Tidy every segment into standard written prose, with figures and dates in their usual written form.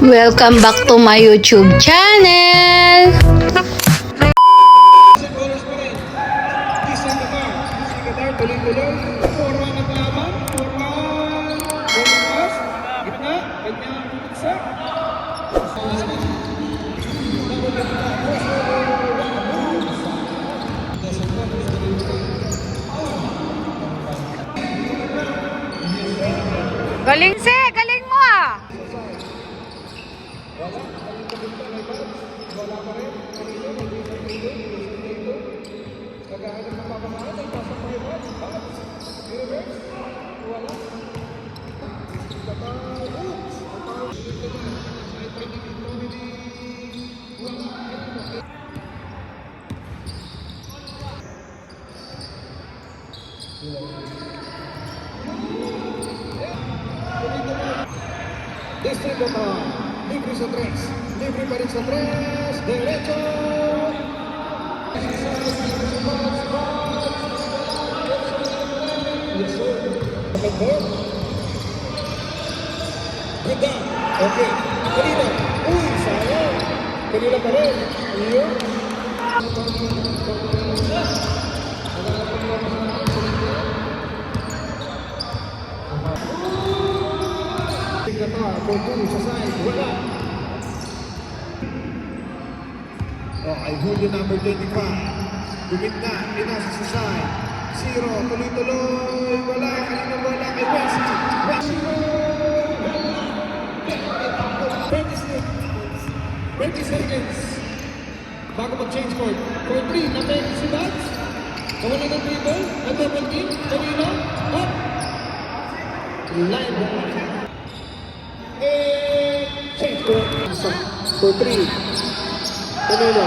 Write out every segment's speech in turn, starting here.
Welcome back to my YouTube channel! Galing si! Galing mo ah! Distrito libre sa tres. Libre pa rin sa tres. Derecho. Ganda. Okay. Kanina. Uy, sayang. Kanina pa rin. Iyon. Fortune sa side, wala. I hold the number 25. Gumit na, pinasa sa side. 0, tuloy-tuloy, wala. Kanina wala kay Wesley. 20 seconds. Bago mag-change court. For 3, na-take si Dodds. Nawala ng dribble. Na-double team. Kanina. Up. Line ball. Change court. For 3. Kanina.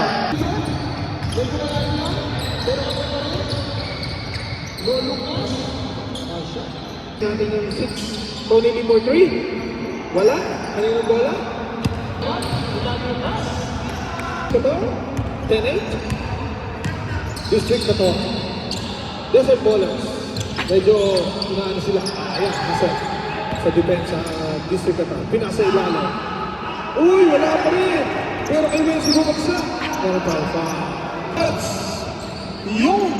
No Lucas. Natin yung 6. Tony Lee for 3. Wala. Kanina bola. Ito. 10-8. District na to. Desert Ballers. Medyo inaano sila. Ayan, sa depensa district na to. Pinasa ilalim. Uy, wala pa rin. Pero kay Wensi bumagsak. Meron tayo pa. That's yun.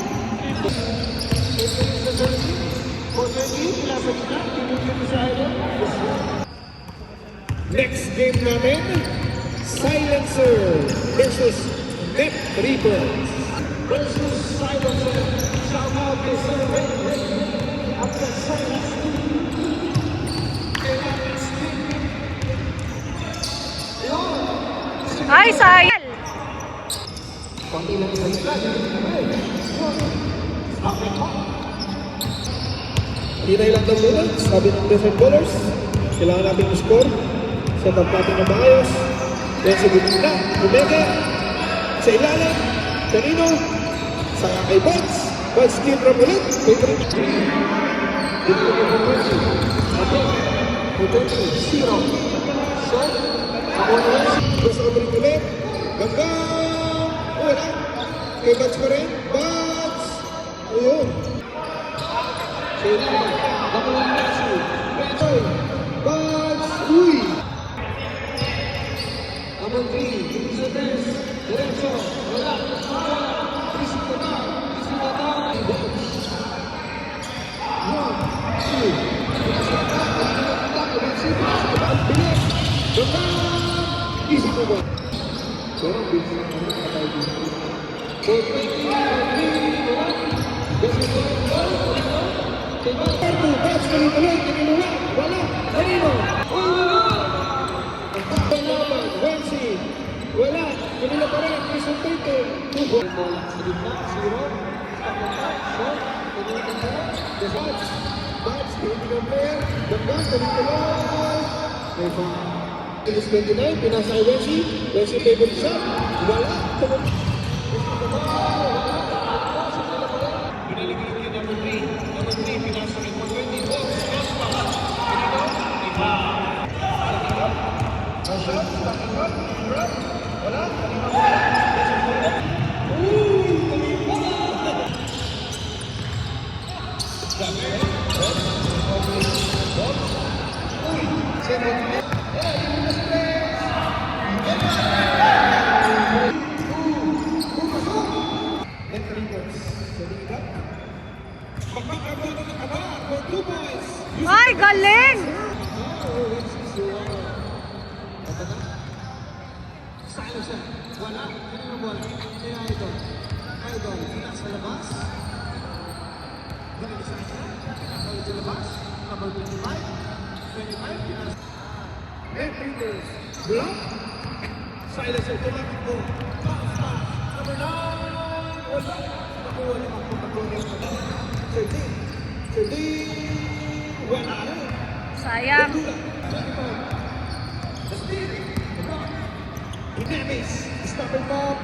Next game namin, Silencer versus Net Reapers. Versus Silencer. Shout out to Sir at the Silencer. Ay, sayang! Hinay lang daw muna, sabi ng Desert Ballers. Kailangan natin i-score. Set up natin na maayos. Then sa gitna, Omega. Sa ilalim, kanino? Sa kay Buds. Buds team ram ulit. May trip. Dito na po Wensi. Ate, potential 0. Shot. Ako na Wensi. Gusto ko ulit. Ganggang. Wala. Kay Buds pa rin. Buds. Ayun. Sa ilalim. Nakulang Wensi. Wensi. Buds. Uy. Among 3. Sa 3. Diretso. Wala. Isip ko na. Isip ko na. Buds. 1, 2. Bilis. Ganggang. Isip ko ba? Pero bilis na kami patay dito. For 20, Buds tuloy-tuloy, kanino wala, kanino? Panglaban, Wensi, wala, kanino pa rin, Quezon Tito, 2 ball. Sa gitna, 0, shot, Buds, hindi compare, Ganggang, tuloy-tuloy, may foul. Pilis 29, pinasa kay Wensi, Wensi favorite shot, wala, Pinaligay number 3. Number 3, pinasa kay 120. Wala. Uy, Wala. Sino yung bola? Kaya ito. Idol. Nasa labas. Binigisa siya. Nasa labas. Number 25. 25. Red Fingers. Block. Silas automatic go. Pass. Number 9. Wala. Nakuha niya ang pagkakunin. 13. Wala. Sayang. Inemis, stop and pop,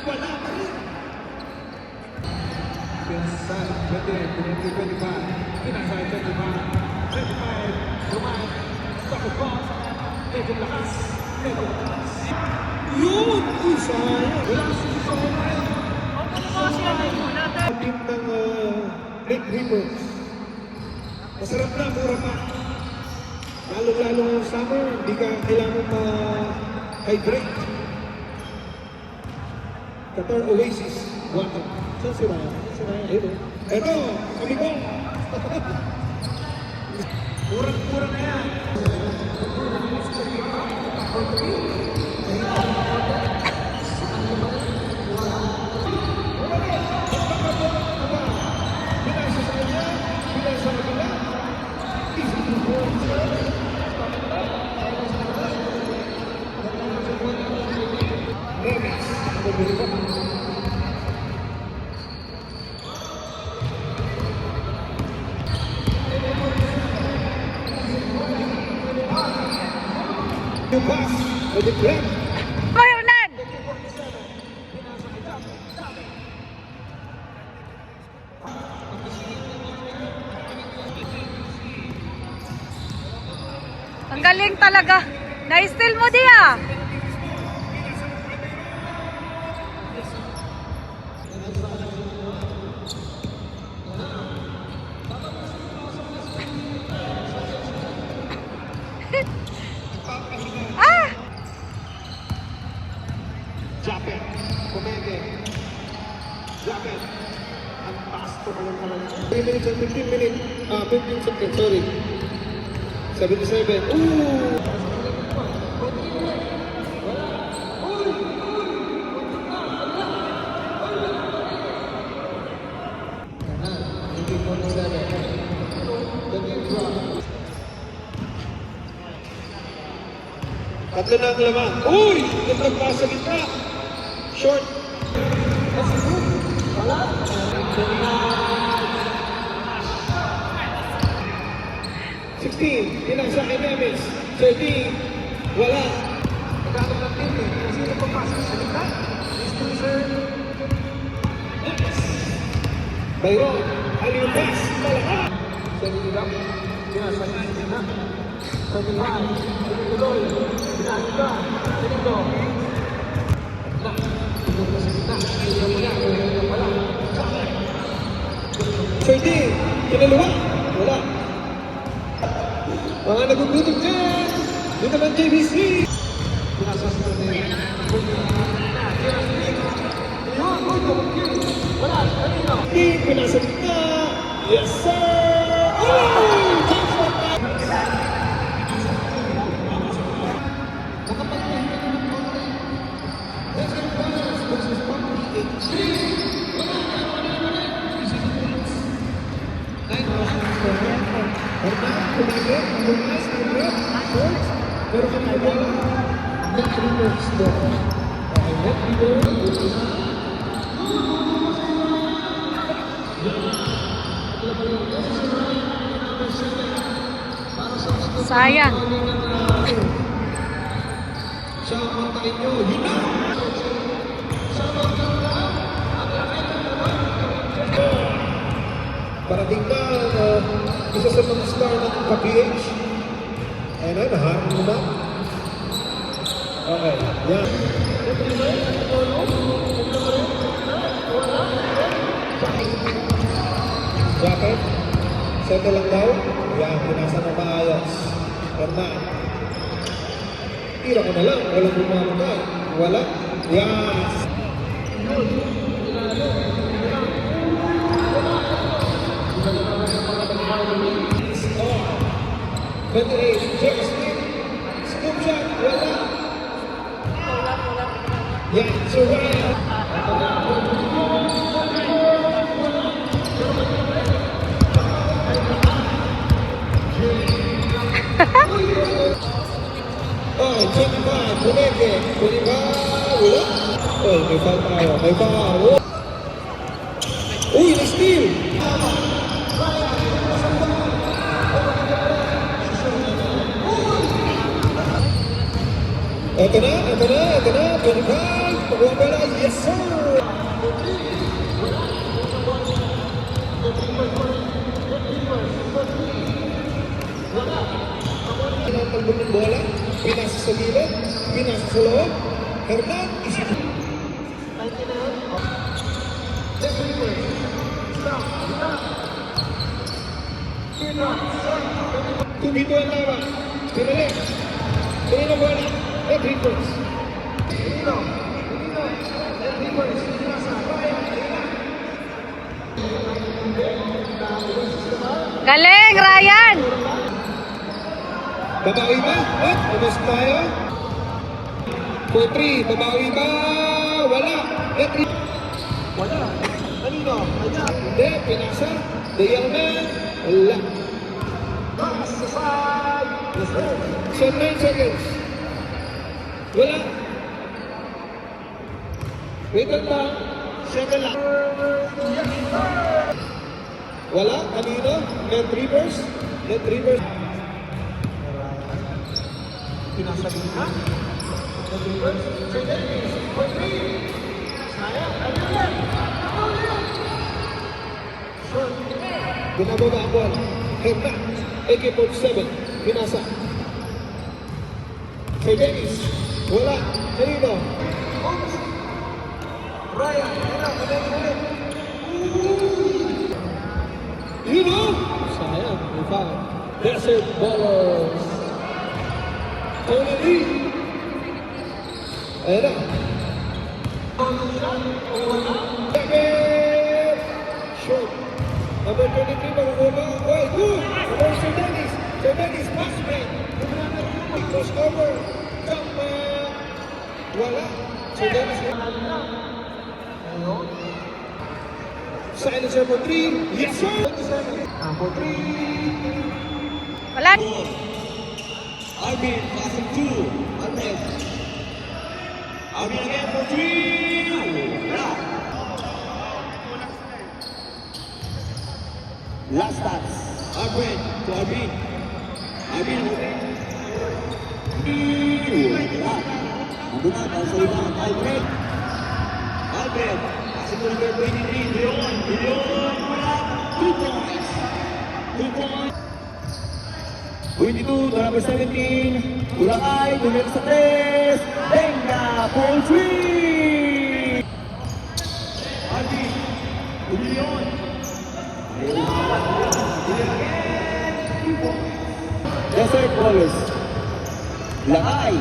wala pa rin. Pinsan, 25, pinasay 25, 25, lumay, stop and pop, medyo lakas. Yun! Sayang! Wala si Sayang! Team ng Red Reapers. Masarap na, mura pa. Lalo-lalo ng summer, hindi ka kailangan ma-hydrate. Qatar Oasis water. Saan si Ryan? Si Ryan, ito. Ito, kami ko. Murang-murang na yan. Binasa sa kanya, binasa sa kanya. You pass with the grab. Hernan! Ang galing talaga. Na-steal mo di ah. Ah! Japet, Comede, Japet, ang taas ko malang talaga. 3 minutes and 15 minutes, 15 seconds, sorry. 77, ooh! Tatlo na ang laman. Uy! Nagpagpasa sa gitna. Short. 16. Ilang sa Enemies. 13. Wala. Nagkakaroon ng team eh. Kasi nagpagpasa sa gitna. Distancer. Next. Bayron. Aliupas. Malakas. Sa gitna. Pinasa sa gitna. Sa gitna. Tuloy. Pinasa. Pinito. Pwede, kinaluwa, wala. Mga nagugutom dyan, yun naman JBC. Pinasa sa natin. Pinasa kita. Yes sir! Oh! Pero kung may bola, net readers doon. Okay, net readers. Sayang. Siya ang kontakin nyo, yun na! Parating na isa sa mga star ng ka-PH. Ayun na, naharap mo na. Okay, yan. Jacket, settle lang daw. Yan, pinasa na maayos. Hernan. Tira ko na lang, walang bumamatay. Wala. Yes. 28, Jack Smith, scoop shot, wala. Yan, so Ryan. Oh, 25, Pumeke. 25, wala. Oh, may foul tayo. May foul. Uy, na-steal. Ito na. 25. Pakuha ba na? Yes, sir. Tinatalbog ng bola. Pinasa sa gilid. Pinasa sa loob. Hernan, isa. Kung dito ang laban, pinalik. Pinili ang bola. At reverse. Galing, Ryan! Babawi ba? At, labas tayo. For 3, babawi ba? Wala. At wala. Kanino? Hindi, pinasa. The young man. Wala. Pass sa side. So 9 seconds. Wala. Wait lang ba? 7 lang. Wala. Kanino? Let reverse. Pinasa din ka? Let reverse. So Dennis. For 3. Sayang. Sure. Binababa ang ball. Hernan. AK-47. Pinasa. Kay Dennis. Wala. Kanino? Ryan. Ulit. You know? Sayang. May foul. Desert Ballers. Tony Lee. Ayan na. Second. Short. Number 23, makukuha. Wait, good. Number Sir Dennis. Sir Dennis, pass break. Cross over. Jump man. Wala. Sir Dennis. Silencer for 3. Yes, sir. For 3. Wala. Arvin, passing 2. Arvin. Arvin again for 3. Last touch. Arvin to Arvin. Arvin open. Nandun na, sa ibang Alfred. Alfred, passing to number 23. Leon. Wala. 2 points. 2 points. 22 to number 17. Tulangay, numero sa 3. Benga for 3. Arvin. Leon. Desert Ballers. Lakay.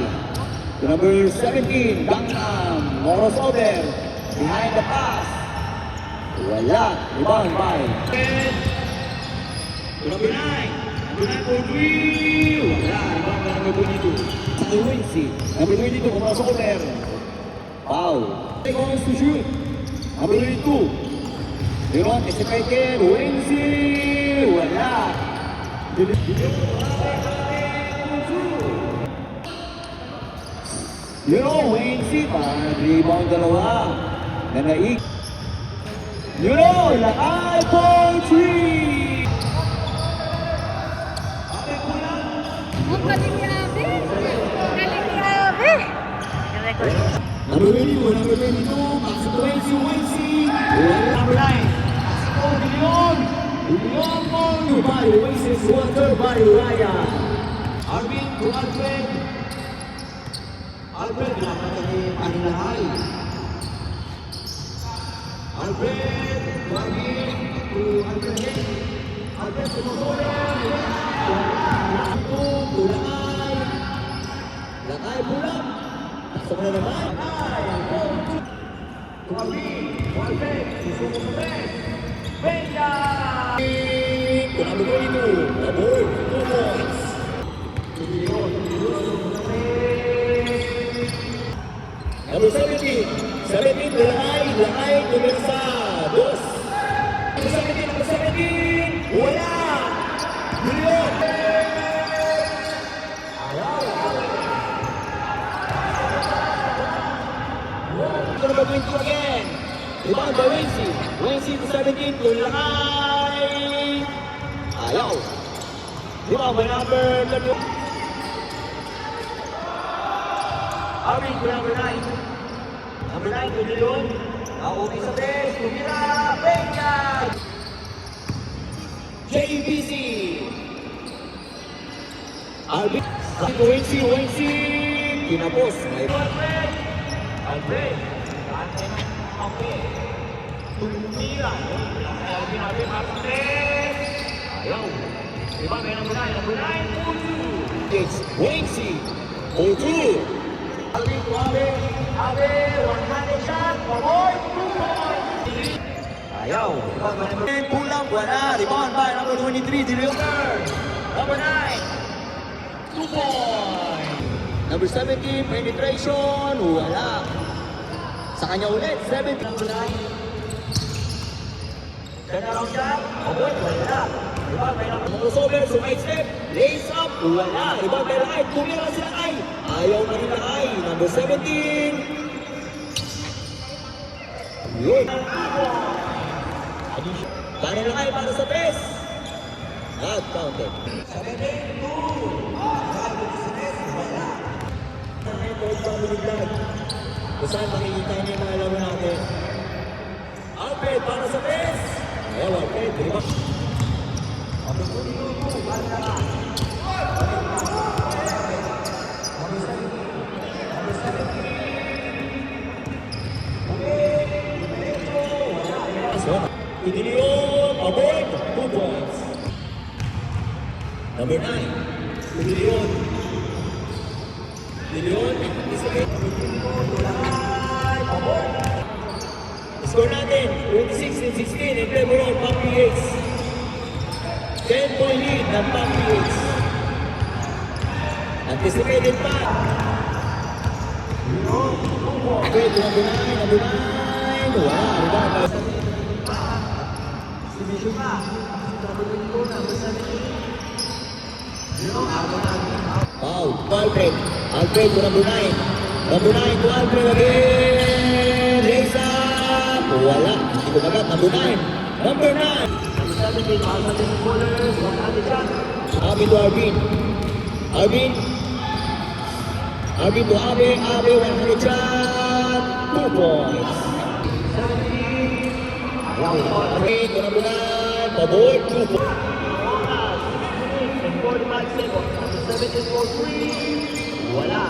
To number 17, Gangnam. Moros over. Behind the pass. Wala. Rebound by. To number 9. Number 9 for 3. Wala. Rebound by number 22. Sa Wincy. Number 22, pumasok over. Foul. Take on to shoot. Number 22. Meron, SFK, Wincy. Wala. Wincy, parang rebound dalawa. Nanaig. Lakay for 3. Galing ni Abe. Number 22, pass to Wincy. Number 9, pass to Leon. Leon by Oasis, water by Ryan. Arvin to Alfred. Alfred, dapat kami panilahay. Alfred, Arvin to Alfred. Alfred to Mosoya. To Lakay. Lakay pulang. Pasok na naman. To Arvin. To Alfred. Susuko sa 3. Benja! To number 22. The board. 2 points. Number 17. 17, Lakay, Tumersa, 2. Number 17, wala! Million! Number 22 again. Rebound by Wincy. Wincy to 17, Lakay! Ayaw. Rebound by number 31. Arvin to number 9. Number 9, Tudilon. Nauwi sa press. Tumira. Peña. JBC. Arvin. Wincy. Kinapos. Alfred. Tumira. Arvin sa press. Ayaw. Diba, may number 9. It's Wincy. 0-2. Abe, one-handed shot, pavoid, 2 points. Ayaw. Kulang, wala. Rebound by number 23, Dilioner. Number 9, 2 points. Number 17, penetration, wala. Sa kanya ulit, 17. Number 9. Turnaround shot, pavoid, wala. Rebound by number crossover, sumay step, lace up, wala. Rebound by Lakay, tumira sila Lakay. Ayaw na rin Lakay, number 17. Yun. Para Lakay, para sa press. Not counted. 17-2. Kung saan makikita niyo yung mga laro natin. Alfred, para sa press. Ayaw, Alfred. Rebound. Tudilon, avoid, 2 points. Number 9, Tudilon. Score natin, 26-16 in favor of Pump PH. 10-point lead ng Pump PH. Anticipated pa. Okay, number 9. Wow, Alfred to number 9. Number 9 to Alfred again. Raise up. Wala. Hindi ko magat. Number 9. Number 9. Abi to Arvin. Arvin to Abe. Abe, 100 shot. 2 points. Arvin to number 9. Pabor, 2 points. 45 seconds. 17 for 3. Wala.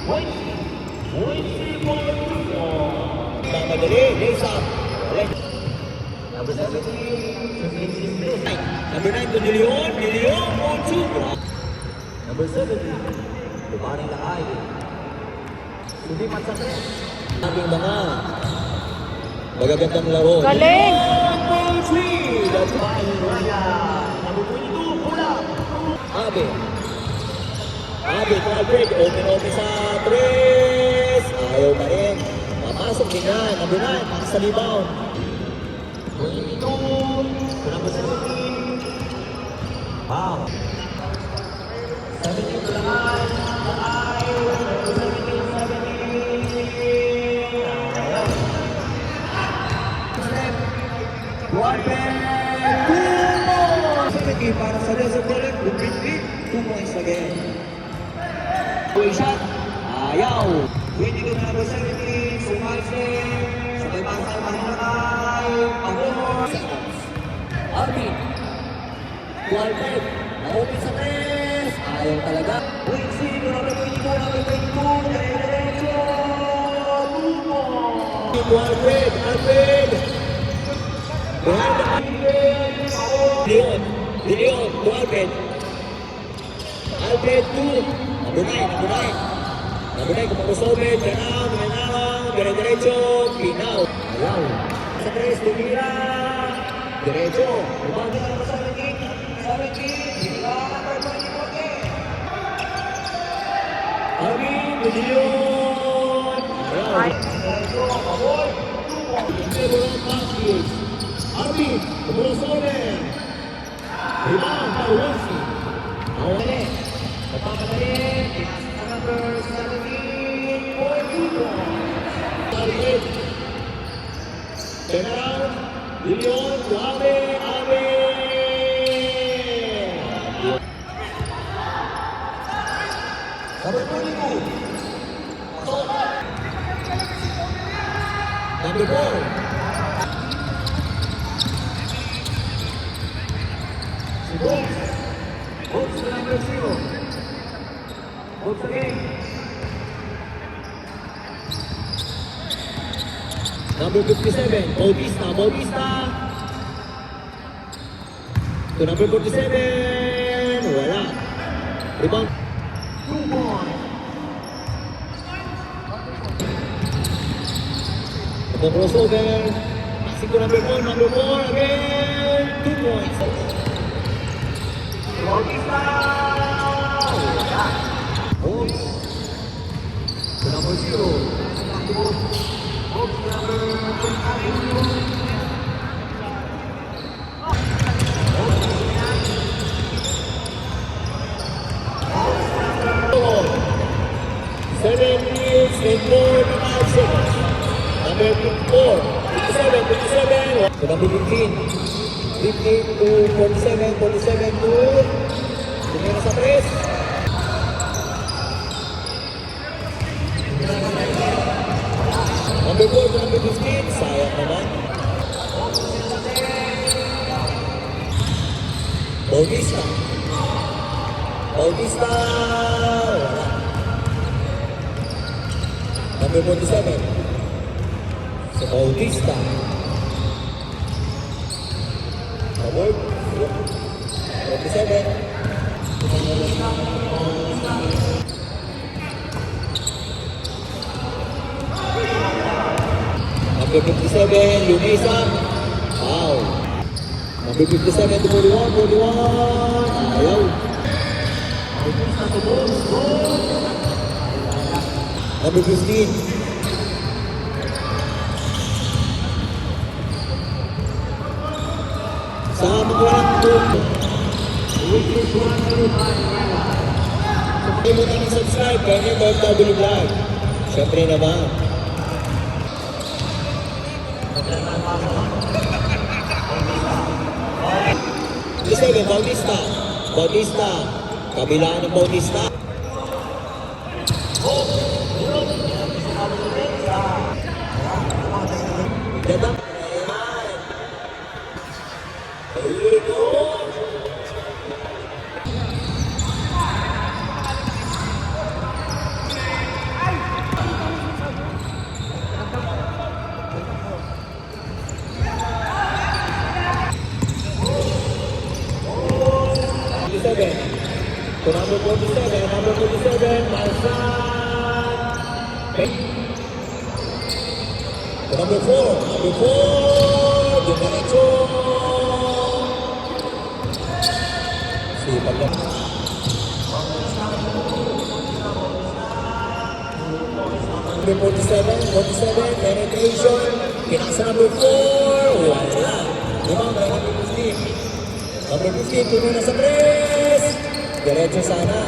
Wincy for 2. Mamadali. Lace up. Number 17. Number 9 to Leon for 2. Number 17. Lumaring Lakay. Sudipat sa press. Aming mga magagandang laro. Galing! That's why Ryan. Number 22. Pula. Abe to Alfred, open sa 3. Ayaw pa rin. Papasok din yan. Number 9, pass sa rebound. 22, number 17. Wow. 17 to Lakay. Number 17. Para sa Desert Bullet, 2 points again. Away shot, ayaw. 22 na number 17, Sumaise, sabay pasal pa rin Lakay, pabor. Arvin, Alfred, na-open sa 3, ayaw talaga. Wincy, number 22, diretso, 2 points. Alfred, behind the Leon, to Alfred. Alfred 2. Number 9. Number 9, kumakusobe, Ganang, dire-diretso, Pinaw. Ayaw. Sa 3, tumira. Diretso. Rebound na number 17. Pinaw, number 24 again. Arvin, Leon. foul. Deborah Vasquez. Arvin, numero 7. Rebound, Tawansi. Awalin. Napapagalit. Sa number 17, 42. Arvin. Turn around. Lilion, Ave. Number 22. Number 4. Si Box. Box to number 0. Box again. Number 57. Bautista. To number 47. Wala. Rebound. 2 points. The crossover. Passing to number 4 again. 2 points. Bautista. Holmes. To number 0. Holmes to number 25. Seven minutes and 45 seconds. Number 54, 57. So number 15, 15 to 47 to tumira sa press. Number 4 to number 15, sayang naman. Bautista. Wala. Number 47. Si Bautista. Number 47. Number 57, Lunesa. Wow. Number 57 to 41. Ayaw. Number 15. Sa magwalang tulong. Huwag mo nang subscribe kay Member W Vlog. Siyempre naman. Sige, Bautista. Kabilaan ng Bautista. Dadak. To number 47, Marsan. To number 4, Diretso. Sipag lang. Number 47, penetration. Pinasa number 4, wala. Limang by number 15. Number 15, puno na sa press. Diretso sana.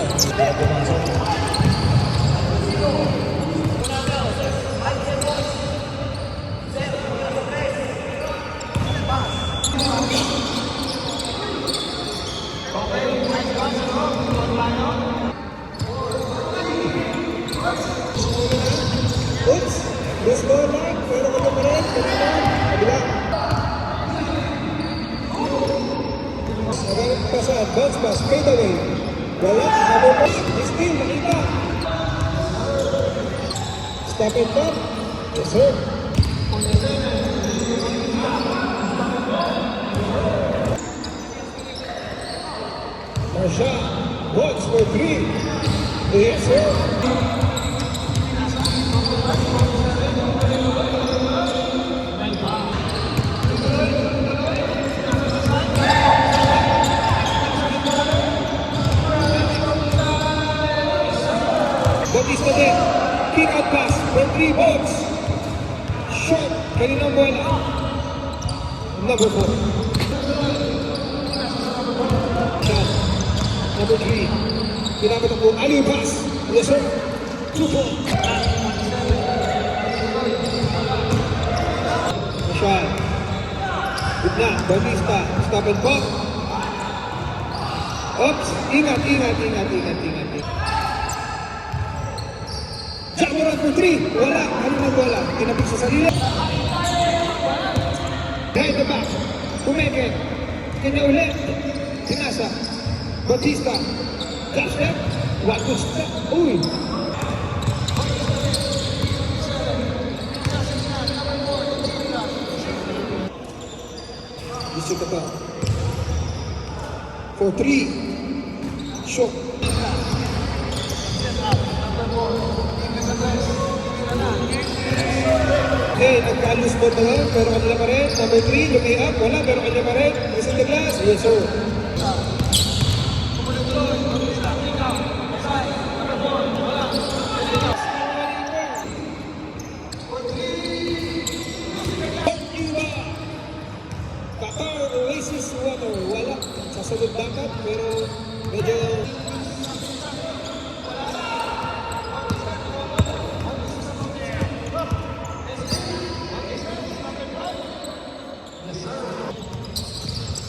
Oops! Miss Norman, pero ka pa rin. Kabila. Nagalit pa sa advance pass, fade away. Wala, abo pa. Still, makita. Stop and pop. Yes, sir. Marsha, box for 3. Yes, sir. Bautista din. Kick out pass for 3 balls. Short. Kaninang bola. Number 4. Shot. Number 3. Ginamit ang buong alley pass. Yes, sir. 2 ball. Shot. Gitna. Bautista. Stop and pop. Oops. Ingat. Jamoran for 3. Wala. Kaninang bola. Kinapit sa sarili. Behind the back. Kumeke. Kanya ulit. Pinasa. Bautista. Got step. What good step. Uy. Gusto ka pa. For 3. Shot. Okay, nagka-loose ball na lang, pero kanila pa rin. Number 3, lumay up, wala, pero kanila pa rin. Is in the glass? Yes, sir. Qatar Oasis Water, wala. Sasagot dapat, pero medyo...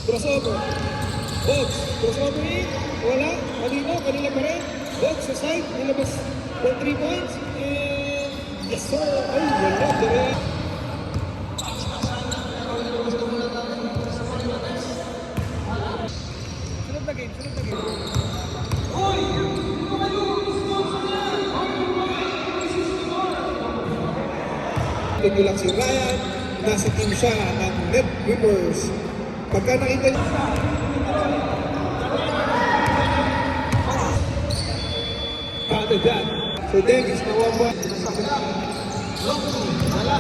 Crossover. Box. Crossover in. Wala. Kanila pa rin. Box sa side. Nilabas for 3 points. And yes sir. Ay, wala. Direct. Sunod na game. Tingnan lang si Ryan. Nasa team siya ng Net Whippers. Pagka nakita niyo Father Dan. So Dennis na wala. Wala.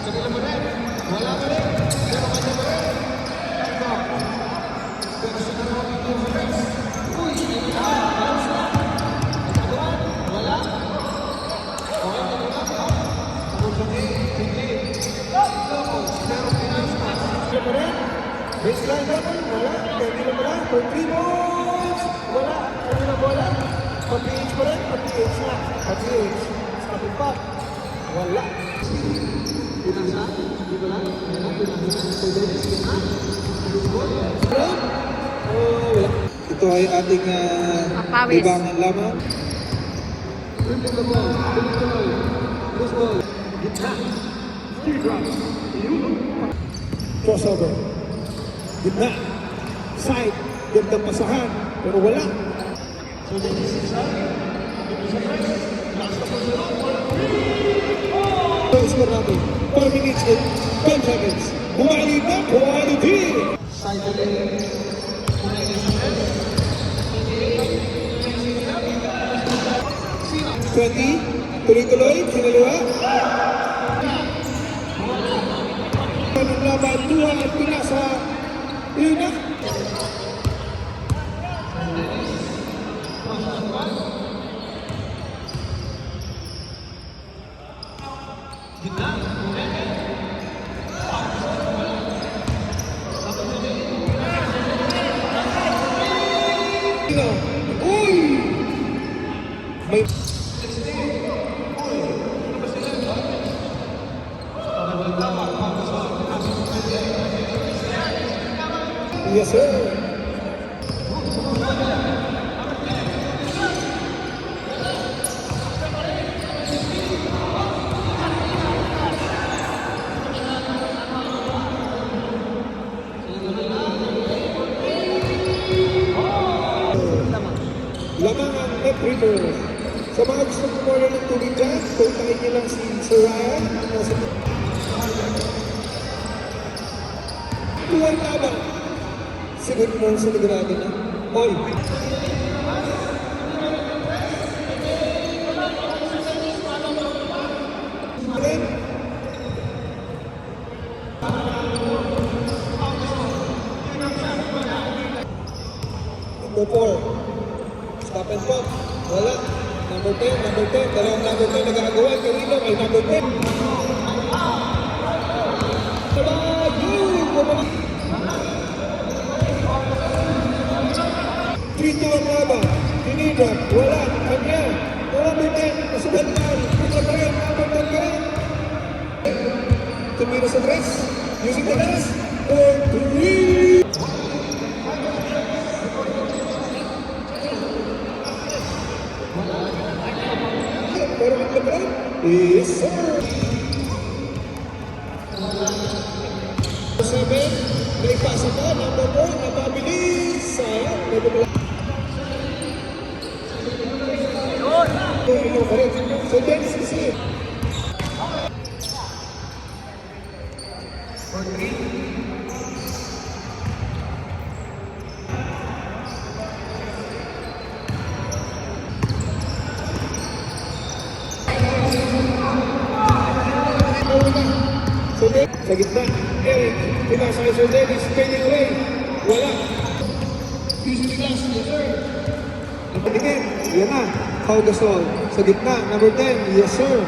Kanila mo rin. Wala ka rin. Pero kanya mo rin. Pero sa karawang ito mo rin. Uy! Wala. Okay na mo lang. Ako sa hindi. Pero pinasa. Kanya mo rin. Baseline naman, wala. Kanina mo lang, for 3 balls. Wala, kanina bola. Pa-PH mo rin, pa-PH na. Pa-PH. Stop and pop. Wala. Pinasa, dito lang. So, Dennis, wala. Wala. Ito ay ating Pawis. libangan lamang. Crossover. Gitna, side, gandang masahan, pero wala. So, this is score natin, 4 minutes and 12 seconds. Bumalik na, quality! Side ulit. 20, tuloy-tuloy, kinaliwa. Ng laban, Tua at Pinasa. Yun na. Uy! May... Yes, sir. Lamang ang Net Rivers. Sa mga gusto kumula ng tubig dyan, kontakin niyo lang si Sir Ryan. Tuwal laban. Siguro mo sa ligrado na. Oy! Number 4. Stop and pop. Wala. Number number 10, dalawang number 10 nag-aagawa, Carino ay number 10. Trito ang laban, tinidap, wala, kanya, number 10, nasugat na, putra pa rin, number 10 pa rin. Tumira sa tres, using the last, 4-3. Pero ang laban, yes sir. 7, may pasa pa, number 4, napabilis, sayang, so Dennis is here. So Dennis, sa gitna, Eric, pinasa kay Sir Dennis, fading away, wala. Easy to pass, yes sir. Napatingin, yan na, Pau Gasol, sa gitna, number 10, yes sir.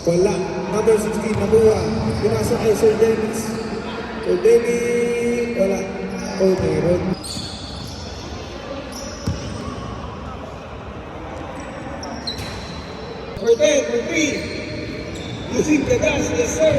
Wala, number 16, nabuha, pinasa kay Sir Dennis. Sir Dennis, wala. Oh, meron. For 10, for 3. Using the gas, yes sir.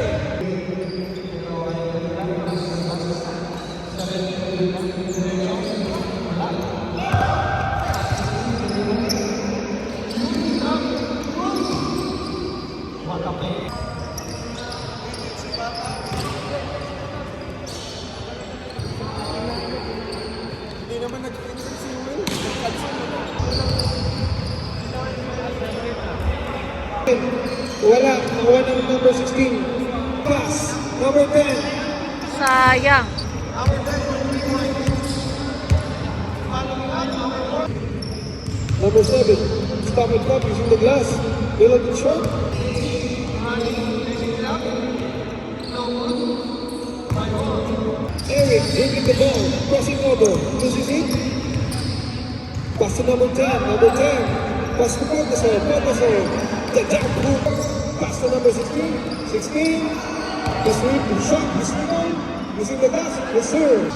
Hindi naman nag-intern si Will. Wala, nakuha ng number 16. Pass, number 10. Sayang. Number 7, stop and cup using the glass. Little bit short. Eric bringing the ball, crossing over. Loses it. Pass to number 10, number 10. Pass to Purgasol, Purgasol. The jump hook. Pass to number 16, 16. The sweep, the shot, the sweep. Using the glass, yes sir.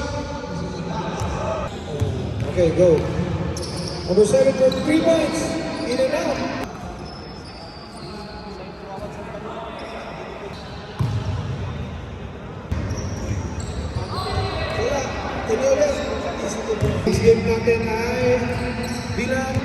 Okay, go. Number 7 for 3 points. In and out. Wala. Tinulog. This game natin ay bilang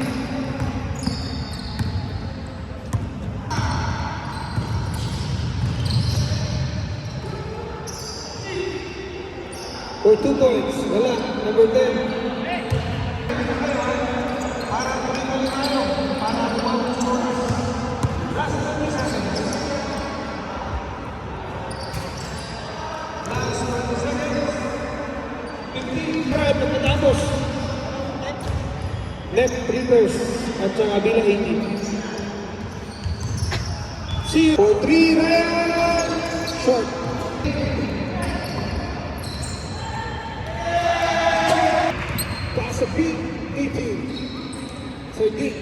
for 2 points. Wala. Number 10. Pagkatapos left trippers at saka bila 80. See you for 3 Ryan short. Pass a beat 18. So deep.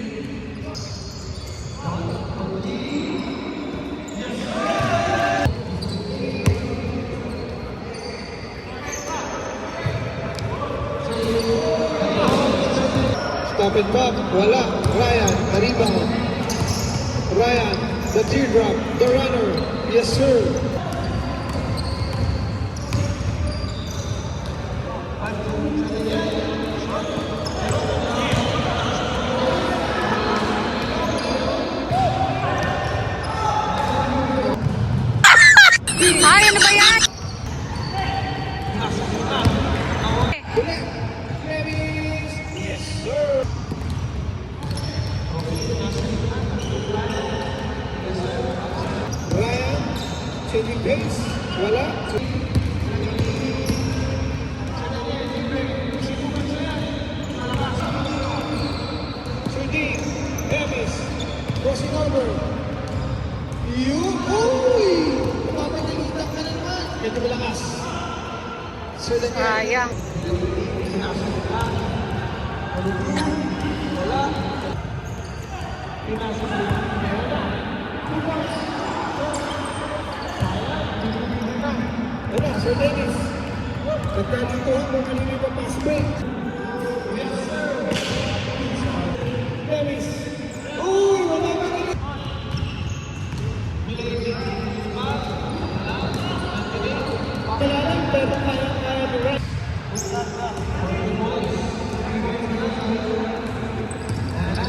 Stop and pop, wala. Ryan, the rebound. Ryan, the teardrop, the runner. Yes, sir. Ay, ano ba yan? Yes, sir. Ryan, changing medyo malakas. Sir Daniel. Sayang. Wala, Sir Dennis. Nagkadituhan kung kanino yung pass break. Dennis. Uy, wala ka rin. Kailangan, pero kaya ni Red.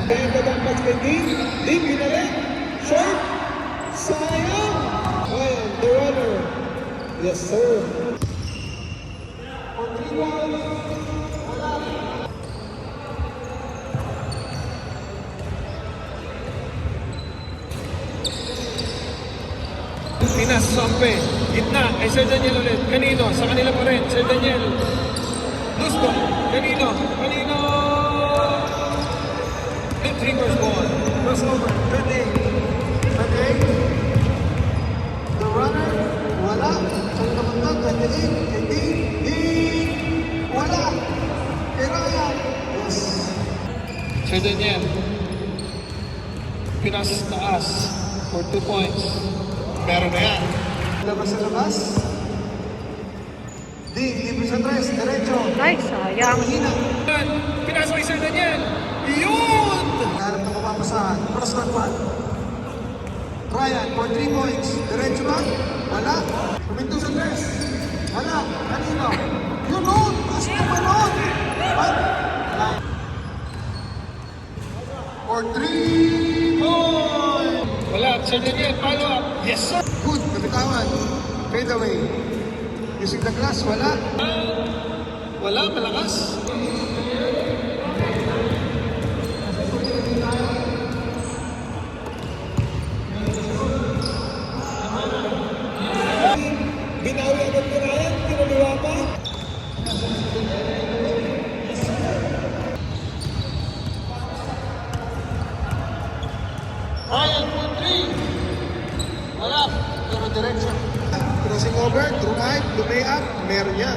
Kaya ba ang pass break din? Din, binalik. Short. Sayang. Ayan, the runner. Yes, sir. Pinas, Sampe, gitna, ay Sir Daniel ulit. Kanino? Sa kanila pa rin, Sir Daniel. Loose ball. Kanino? Kanino? Mid reverse ball. Crossover. Ready. Okay. The runner, wala. Ang kamandag, kanilin, hindi, wala. Pero yan. Yes. Sir Daniel. Pinas taas for 2 points. Meron na yan. Labas sa labas. Libre sa tres, diretso. Ay, sayang. Mahina. Pinas kay Sir Daniel. Yun! Harap na mapapasahan. Cross court one. Ryan for 3 points. Diretso ba? Wala. Puminto sa tres. Wala. Kanino? Yun nun! Taas naman nun! Wala. For 3 points. Wala, Sir Daniel, follow up. Yes, sir. Good. Kapitawan. Fade away. Using the glass. Wala. Wala, malakas. Binawi agad ni Ryan. Tinaliwa pa. Ryan, 3. Wala. Pero diretso. Crossing over. Through right. Lumay up. Meron yan.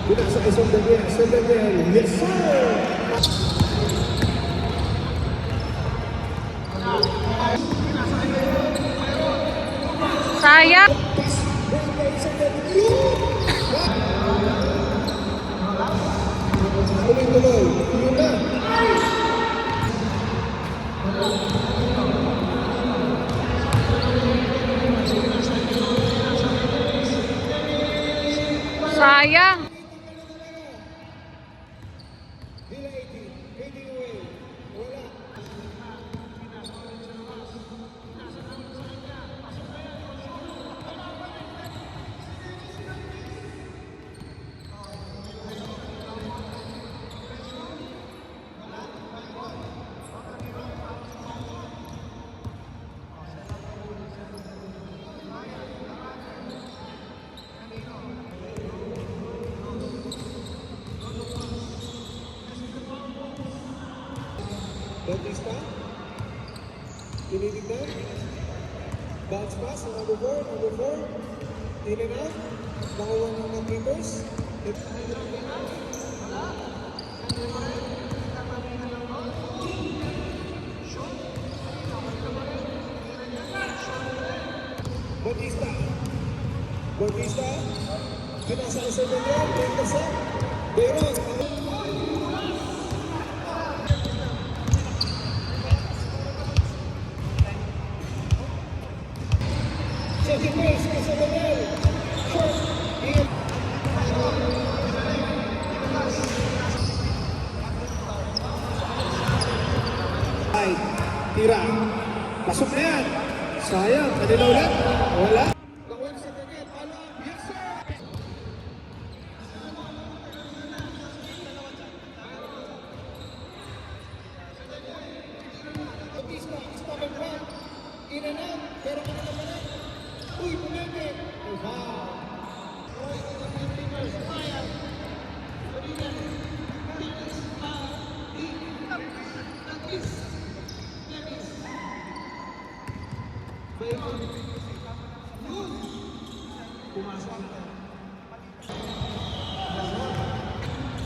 Binasa kay Sir Daniel. Sir Daniel. Yes, sir! Sayang. Tuloy-tuloy. Yun na. Sayang. Hila 18. Fading away. Wala. Bautista. Tinitignan. Bounce pass. Number 4. Number 4. In and out. Nakawan ng mga keepers. Bautista. Bautista. Pinasa ka sa Daniel. Intercept. Bayron. Second base, Mr. Daniel. Short. In. Ay, tira. Pasok na yan. Sayang. Kanila ulit. Wala. Gawin sa Daniel. Pala. Yes, sir. Bautista, stop and run. In and out. Pero kanila pa rin. Uy, pumipit! Wow!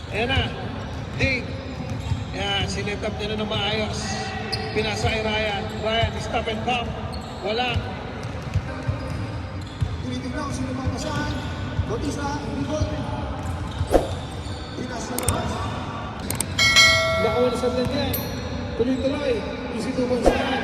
Ayan na. Ding. Yan, sinetap niya na ng maayos. Pinasa kay Ryan. Ryan, stop and pump. Wala. Tinitignan kung sino mapasahan. Bautista, Nicol. Pinasa labas. Nakawalasad na niya. Tuloy-tuloy. Easy to one side.